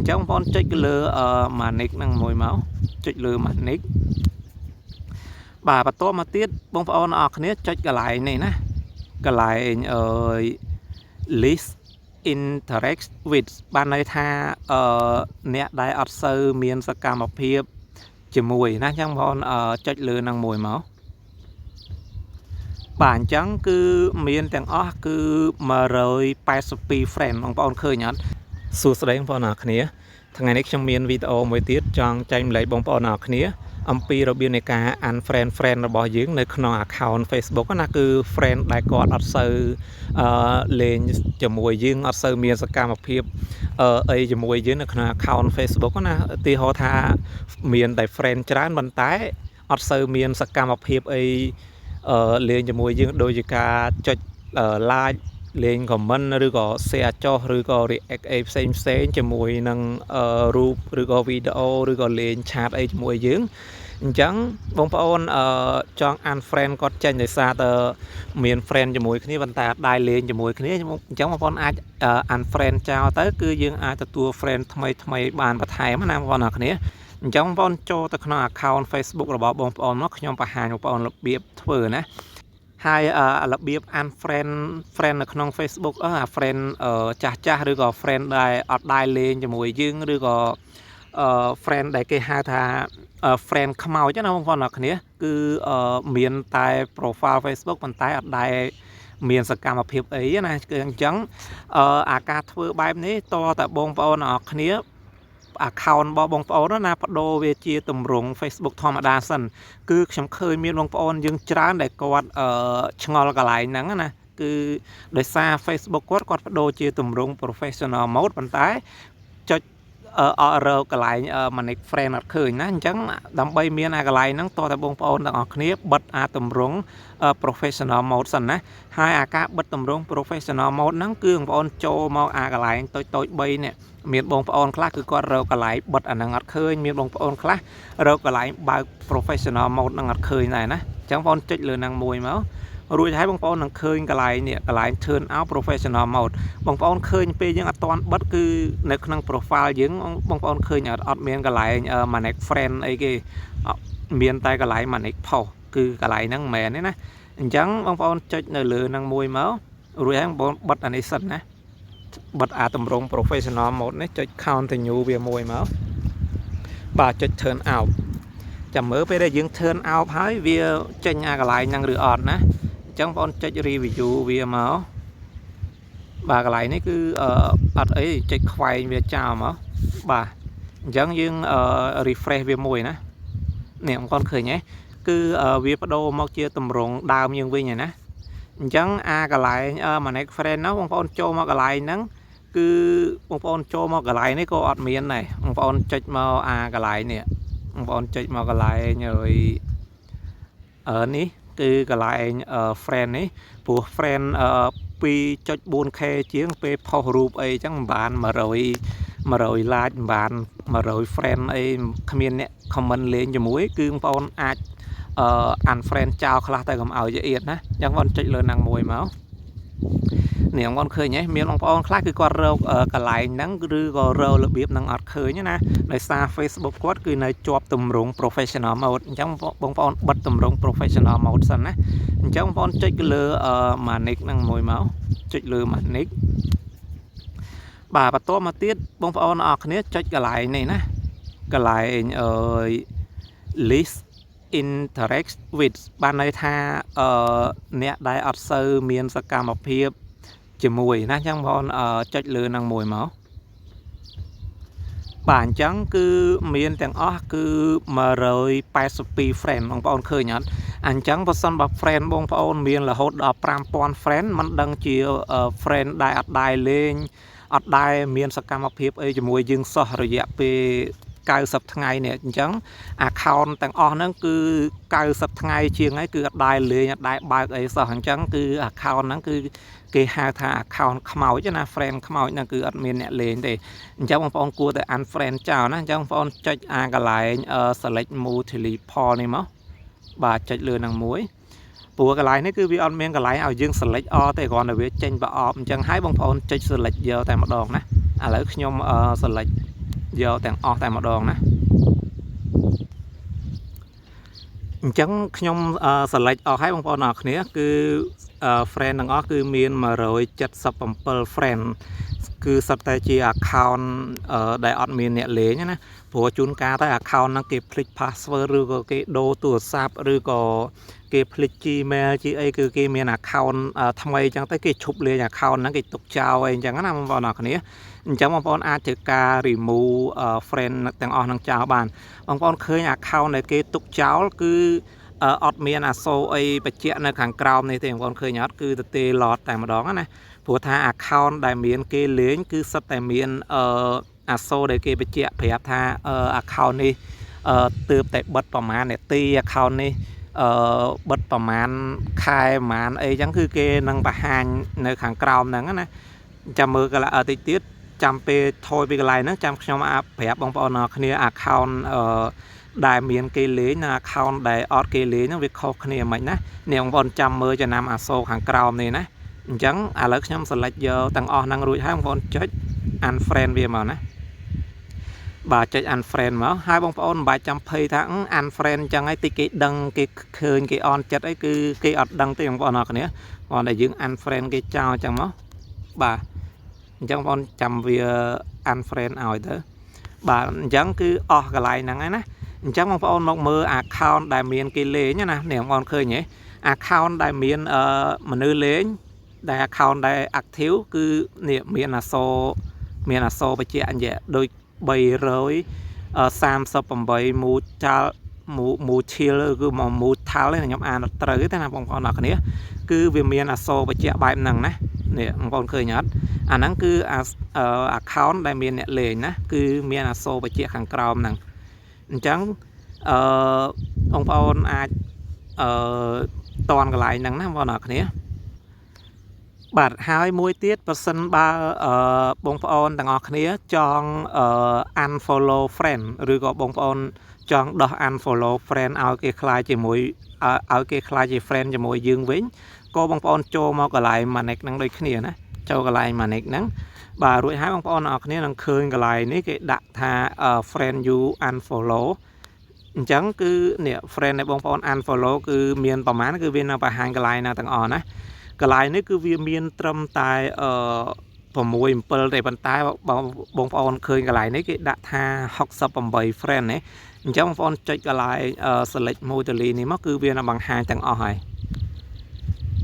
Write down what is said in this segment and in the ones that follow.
chẳng bọn trích lừa mà nick năng mùi máu trích lừa mà nick bà tô mà tiết bông bọn ở khné trích cái lại này nè cái lại list interact with បានន័យថាអ្នកដែលអត់សូវមានសកម្មភាពជាមួយណាចឹងបងចុចលើនឹងមួយមកបាទអញ្ចឹងគឺមានទាំងអស់គឺ182 friend បងប្អូនឃើញអត់សួស្តីបងប្អូនអរគ្នាថ្ងៃនេះខ្ញុំមានវីដេអូមួយទៀតចង់ចែកម្លែកបងប្អូនអរគ្នាអំពីរបៀបនៃការ unfriend friend របស់យើងនៅក្នុង account Facebook ណាគឺ friend ដែលគាត់អត់សូវលេងជាមួយយើងអត់សូវមានសកម្មភាពអីជាមួយយើងនៅក្នុង account Facebook ណាឧទាហរណ៍ថាមានតែ friend ច្រើនប៉ុន្តែអត់សូវមានសកម្មភាពអីលេងជាមួយយើងដូចជាការចុច like លេង comment ឬក៏ share ចុះឬក៏ react អីផ្សេងជាមួយនឹងរូបឬក៏វីដេអូឬក៏លេង chat អីជាមួយយើងអញ្ចឹងបងប្អូនចង់ unfriend គាត់ចេញដោយសារតែមាន friend ជាមួយគ្នាប៉ុន្តែអត់ដែរលេងជាមួយគ្នាអញ្ចឹងបងប្អូនអាច unfriend ចោលទៅគឺយើងអាចទទួល friend ថ្មីបានបន្ថែមណាបងប្អូនអរគ្នាអញ្ចឹងបងប្អូនចូលទៅក្នុង account Facebook របស់បងប្អូនមកខ្ញុំបង្ហាញបងប្អូនរបៀបធ្វើណាហើយរបៀប unfriend friend នៅក្នុង Facebook friend ចាស់ឬក៏ friend ដែលអត់ដែរលេងជាមួយយើងឬក៏ friend ដែលគេហៅថា friend ខ្មោចណាបងប្អូនអរគ្នាគឺមានតែ profile Facebook ប៉ុន្តែអត់ដែរមានសកម្មភាពអីណាគឺអញ្ចឹងអាការធ្វើបែបនេះតតែបងប្អូនអរគ្នាaccount របស់បងប្អូនណាបដូរវាជាទម្រង់ Facebook ធម្មតាសិនគឺខ្ញុំឃើញមានបងប្អូនយើងច្រើនដែលគាត់ឆ្ងល់កន្លែងហ្នឹងណាគឺដោយសារ Facebook គាត់បដូរជាទម្រង់ professional mode ប៉ុន្តែចុចរកកន្លែង manage friend អត់ឃើញណាអញ្ចឹងដើម្បីមានអាកន្លែងហ្នឹងតតែបងប្អូនទាំងអស់គ្នាបិទអាទម្រង់ professional mode សិនណាហើយអាការបិទទម្រង់ professional mode ហ្នឹងគឺបងប្អូនចូលមកអាកន្លែងតូច3នេះមានបងប្អូនខ្លះគឺគាត់រកកន្លែងបិទអាហ្នឹងអត់ឃើញមានបងប្អូនខ្លះរកកន្លែងបើក professional mode ហ្នឹងអត់ឃើញដែរណាអញ្ចឹងបងប្អូនចុចលើហ្នឹងមួយមករួចហើយបងប្អូននឹងឃើញកន្លែងនេះកន្លែង turn out professional mode បងប្អូនឃើញពេលយើងអត់ទាន់បិទគឺនៅក្នុង profile យើងបងប្អូនឃើញអត់មានកន្លែង manage friend អីគេមានតែកន្លែង manage post គឺកន្លែងហ្នឹងមិនមែនទេណាអញ្ចឹងបងប្អូនចុចនៅលើហ្នឹងមួយមករួចហើយបងប្អូនបិទអានេះសិនណាបិទអាតម្រង់ professional mode នេះចុច continue វាមួយមកបាទចុច turn out ចាំមើលពេលដែលយើង turn out ហើយវាចេញអាកន្លែងហ្នឹងឬអត់ណាអញ្ចឹងបងប្អូនចុច review វាមកបាទកន្លែងនេះគឺអត់អីចុចខ្វែងវាចោលមកបាទអញ្ចឹងយើងrefresh វាមួយណានេះបងប្អូនឃើញទេគឺវាបដូរមកជាតម្រង់ដើមយើងវិញហើយណាអញ្ចឹងអាកន្លែង manage friend ហ្នឹងបងប្អូនចូលមកកន្លែងហ្នឹងគឺបងប្អូនចូលមកកន្លែងនេះក៏អត់មានដែរបងប្អូនចុចមកអាកន្លែងនេះបងប្អូនចុចមកកន្លែងនេះគឺកន្លែង friend នេះព្រោះ friend 2.4k ជាងពេលផុសរូបអីចឹងមិនបាន100 like មិនបាន100 friend អីគ្មានអ្នក comment លេងជាមួយគឺបងប្អូនអាចunfriend ចោលខ្លះតែកុំឲ្យជាអៀតណាអញ្ចឹងបងចុចលើហ្នឹងមួយមកនេះបងឃើញហ៎មានបងប្អូនខ្លះគឺគាត់រកកន្លែងហ្នឹងឬក៏រករបៀបហ្នឹងអត់ឃើញណាដោយសារ Facebook គាត់គឺនៅជាប់ទម្រង់ professional mode អញ្ចឹងបងប្អូនបិទទម្រង់ professional mode សិនណាអញ្ចឹងបងប្អូនចុចលើ manage ហ្នឹងមួយមកចុចលើ manage បាទបន្តមកទៀតបងប្អូនអរគ្នាចុចកន្លែងនេះណាកន្លែងlist interact with បានន័យថាអ្នកដែលអត់សូវមានសកម្មភាពជាមួយណាចឹងបងចុចលើនឹងមួយមកបាទអញ្ចឹងគឺមានទាំងអស់គឺ182 friend បងប្អូនឃើញអត់អញ្ចឹងបើសិនបើ friend បងប្អូនមានរហូតដល់ 5000 friend មិនដឹងជា friend ដែលអត់ដែរលេងអត់ដែរមានសកម្មភាពអីជាមួយយើងសោះរយៈពេល90ថ្ងៃនេះអញ្ចឹង account ទាំងអស់ហ្នឹងគឺ90ថ្ងៃជាងហើយគឺអត់ដែរលេងអត់ដែរបើកអីសោះអញ្ចឹងគឺ account ហ្នឹងគឺគេហៅថា account ខ្មោចណា friend ខ្មោចហ្នឹងគឺអត់មានអ្នកលេងទេអញ្ចឹងបងប្អូនគួរតែ unfriend ចោលណាអញ្ចឹងបងប្អូនចុចអាកន្លែង select multiple នេះមកបាទចុចលើហ្នឹងមួយព្រោះកន្លែងនេះគឺវាអត់មានកន្លែងឲ្យយើង select all ទេគ្រាន់តែវាចេញប្រអប់អញ្ចឹងហើយបងប្អូនចុច select យកតែម្ដងណាឥឡូវខ្ញុំ select យកទាំងអស់តែម្ដងណាអញ្ចឹងខ្ញុំ select អស់ហើយបងប្អូនអរគ្នាគឺ friend ទាំងអស់គឺមាន177 friend គឺសុទ្ធតែជា account ដែលអត់មានអ្នកលេងណាព្រោះជួនកាលទៅ account ហ្នឹងគេភ្លេច password ឬក៏គេដូរទូរស័ព្ទឬក៏គេភ្លេច Gmail ជាអីគឺគេមាន account ថ្មីអញ្ចឹងទៅគេឈប់លេង account ហ្នឹងគេទុកចោលអីអញ្ចឹងណាបងប្អូនអរគ្នាអញ្ចឹងបងប្អូនអាចធ្វើការ remove friend ទាំងអស់ហ្នឹងចោលបានបងប្អូនឃើញ account ដែលគេទុកចោលគឺអត់មានអក្សរអីបញ្ជាក់នៅខាងក្រោមនេះទេបងប្អូនឃើញអត់គឺទៅទេឡតតែម្ដងណាព្រោះថា account ដែលមានគេលេងគឺសិតតែមានអក្សរដែលគេបញ្ជាក់ប្រាប់ថា account នេះទើបតែបិទប្រហែលនាទី account នេះបិទប្រហែលខែប្រហែលអីចឹងគឺគេនឹងបង្ហាញនៅខាងក្រោមហ្នឹងណាចាំមើលកន្លតិចទៀតចាំពេលថយពីកន្លែងហ្នឹងចាំខ្ញុំប្រាប់បងប្អូនគ្នា account ដែលមានគេលេងនិង account ដែលអត់គេលេងហ្នឹងវាខុសគ្នាមិនណាអ្នកបងប្អូនចាំមើលចំណាំអក្សរខាងក្រោមនេះណាអញ្ចឹងឥឡូវខ្ញុំ select យកទាំងអស់ហ្នឹងរួចហើយបងប្អូនចុច unfriend វាមកណាបាទចុច unfriend មកហើយបងប្អូនមិនបាច់ចាំភ័យថា unfriend អញ្ចឹងហើយតិចគេដឹងគេឃើញគេអន់ចិត្តអីគឺគេអត់ដឹងទេបងប្អូនអរគ្នាគាត់តែយើង unfriend គេចោលអញ្ចឹងមកបាទអញ្ចឹងបងប្អូនចាំវា unfriend ឲ្យទៅបាទអញ្ចឹងគឺអស់កន្លែងហ្នឹងហើយណាអញ្ចឹងបងប្អូនមកមើល account ដែលមានគេលេងណាអ្នកបងប្អូនឃើញទេ account ដែលមានមនុស្សលេងដែល account ដែល active គឺនេះមានអក្សរបញ្ជាក់អញ្ចឹងដូច338 មូចាល់មូឈៀលគឺមកមូថាល់ខ្ញុំអានអត់ត្រូវទេណាបងប្អូនអរគ្នាគឺវាមានអក្សរបញ្ជាក់បែបហ្នឹងណានេះបងប្អូនឃើញអត់អាហ្នឹងគឺ account ដែលមានអ្នកលេងណាគឺមានអក្សរបញ្ជាក់ខាងក្រោមហ្នឹងអញ្ចឹងបងប្អូនអាចតនកន្លែងហ្នឹងណាបងប្អូនអរគ្នាបាទហើយមួយទៀតបើសិនបើបងប្អូនទាំងអស់គ្នាចង់ unfollow friend ឬក៏បងប្អូនចង់ដោះ unfollow friend ឲ្យគេខ្លាចជាមួយឲ្យគេខ្លាចជា friend ជាមួយយើងវិញក៏បងប្អូនចូលមកកន្លែង manage ហ្នឹងដូចគ្នាណាចូលកន្លែង manage ហ្នឹងបាទរួចហើយបងប្អូនអរគ្នានឹងឃើញកន្លែងនេះគេដាក់ថា friend you unfollow អញ្ចឹងគឺនេះ friend ដែលបងប្អូន unfollow គឺមានប្រហែលគឺវានៅបង្ហាញកន្លែងណាទាំងអស់ណាកន្លែងនេះគឺវាមានត្រឹមតែ6 7ទេប៉ុន្តែបងប្អូនឃើញកន្លែងនេះគេដាក់ថា68 friend ណាអញ្ចឹងបងប្អូនចុចកន្លែង select មួយតលីនេះមកគឺវានៅបង្ហាញទាំងអស់ហើយ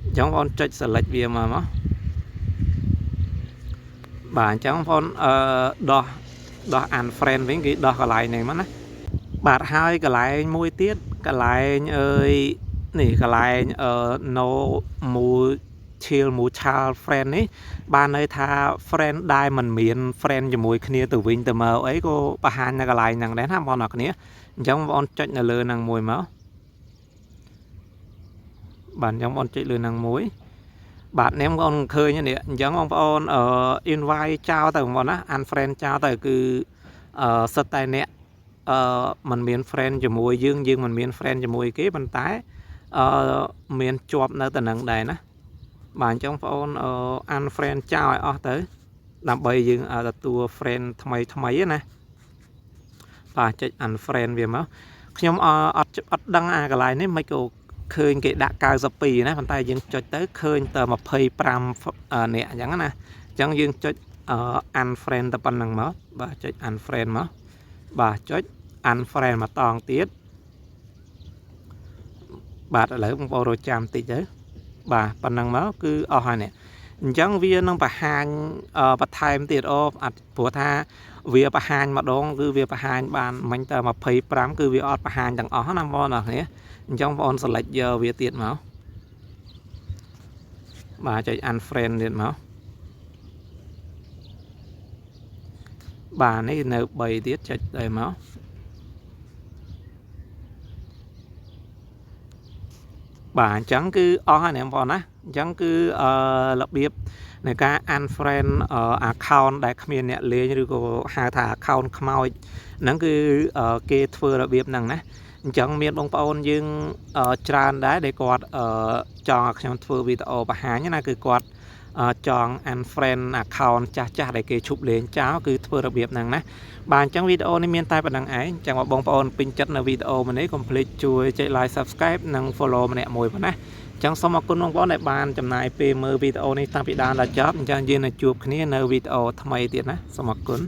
អញ្ចឹងបងប្អូនចុច select វាមកបាទអញ្ចឹងបងប្អូនដោះ unfriend វិញគេដោះកន្លែងនេះមកណាបាទហើយកន្លែងមួយទៀតកន្លែងនេះកន្លែងno mutual friend នេះបានន័យថា friend ដែលមិនមាន friend ជាមួយគ្នាទៅវិញទៅមកអីក៏បង្ហាញនៅកន្លែងហ្នឹងដែរណាបងប្អូនអរគ្នាអញ្ចឹងបងប្អូនចុចនៅលើហ្នឹងមួយមកបាទអញ្ចឹងបងប្អូនចុចលើហ្នឹងមួយបាទអ្នកបងប្អូនឃើញនេះអញ្ចឹងបងប្អូនinvite ចោលទៅបងប្អូនណា unfriend ចោលទៅគឺសិតតែអ្នកมันមាន friend ជាមួយយើងមិនមាន friend ជាមួយគេប៉ុន្តែមានជាប់នៅតំណឹងដែរណាបាទអញ្ចឹងបងប្អូនunfriend ចោលឲ្យអស់ទៅដើម្បីយើងទទួល friend ថ្មីណាបាទចុច unfriend វាមកខ្ញុំអត់ដឹងអាកន្លែងនេះមិនក៏ឃើញគេដាក់92ណាប៉ុន្តែយើងចុចទៅឃើញតែ25នាក់អញ្ចឹងណាអញ្ចឹងយើងចុចunfriend តែប៉ុណ្្នឹងមកបាទចុច unfriend មកបាទចុច unfriend មកតងទៀតបាទឥឡូវបងប្អូនរកចាំតិចទៅបាទប៉ុណ្ណឹងមកគឺអស់ហើយនេះអញ្ចឹងវានឹងបង្ហាញបន្ថែមទៀតព្រោះថាវាបង្ហាញម្ដងគឺវាបង្ហាញបានមិញតែ25គឺវាអត់បង្ហាញទាំងអស់ណាបងប្អូនអរគ្នាអញ្ចឹងបងប្អូន select យកវាទៀតមកបាទចុច unfriend ទៀតមកបាទនេះនៅ3ទៀតចុចទៅមកបាទអញ្ចឹងគឺអស់ហើយណាបងប្អូនណាអញ្ចឹងគឺរបៀបនៃការ unfriend account ដែលគ្មានអ្នកលេងឬក៏ហៅថា account ខ្មោចហ្នឹងគឺគេធ្វើរបៀបហ្នឹងណាអញ្ចឹងមានបងប្អូនយើងច្រើនដែរដែលគាត់ចង់ឲ្យខ្ញុំធ្វើវីដេអូបង្ហាញណាគឺគាត់ ចង់ unfriend account ចាស់ៗដែលគេឈប់លេងចោលគឺធ្វើរបៀបហ្នឹងណាបាទអញ្ចឹងវីដេអូនេះមានតែប៉ុណ្្នឹងឯងអញ្ចឹងបងប្អូនពេញចិត្តនៅវីដេអូមួយនេះកុំភ្លេចជួយចុច like subscribe និង follow ម្នាក់មួយប៉ុណ្ណាអញ្ចឹងសូមអរគុណបងប្អូនដែលបានចំណាយពេលមើលវីដេអូនេះតាំងពីដើមដល់ចប់អញ្ចឹងយើងនឹងជួបគ្នានៅវីដេអូថ្មីទៀតណាសូមអរគុណ